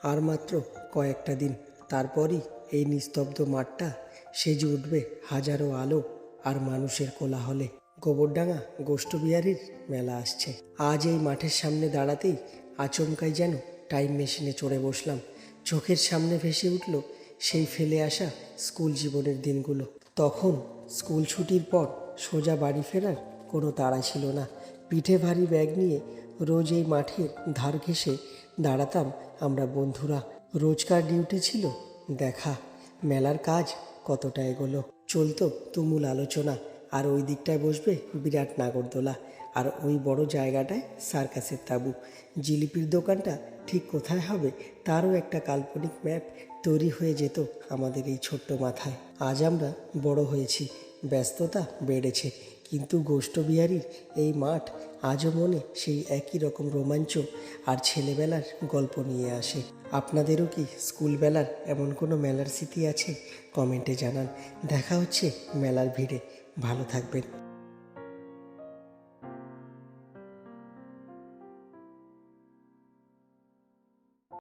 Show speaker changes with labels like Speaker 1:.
Speaker 1: আর মাত্র কয়েকটা দিন, তারপরই এই নিস্তব্ধ মাঠটা সেজে উঠবে হাজারো আলো আর মানুষের কোলাহলে। গোবরডাঙ্গা গোষ্ঠবিহারীর মেলা আসছে। আজ এই মাঠের সামনে দাঁড়াতেই আচমকাই যেন টাইম মেশিনে চড়ে বসলাম। চোখের সামনে ভেসে উঠল সেই ফেলে আসা স্কুল জীবনের দিনগুলো। তখন স্কুল ছুটির পর সোজা বাড়ি ফেরার কোনো তাড়া ছিল না। পিঠে ভারী ব্যাগ নিয়ে রোজ এই মাঠের ধার ঘেঁষে দাঁড়াতাম আমরা বন্ধুরা। রোজকার ডিউটি ছিল দেখা মেলার কাজ কতটা এগোলো। চলতো তুমুল আলোচনা, আর ওই দিকটায় বসবে বিরাট নাগরদোলা, আর ওই বড় জায়গাটায় সার্কাসের তাঁবু। জিলিপির দোকানটা ঠিক কোথায় হবে তারও একটা কাল্পনিক ম্যাপ তৈরি হয়ে যেত আমাদের এই ছোট্ট মাথায়। আজ আমরা বড় হয়েছি, ব্যস্ততা বেড়েছে, কিন্তু গোষ্ঠবিহারীর এই মাঠ আজও মনে সেই একই রকম রোমাঞ্চ আর ছেলেবেলার গল্প নিয়ে আসে। আপনাদেরও কি স্কুলবেলার এমন কোনো মেলার স্মৃতি আছে? কমেন্টে জানান। দেখা হচ্ছে মেলার ভিড়ে। ভালো থাকবেন।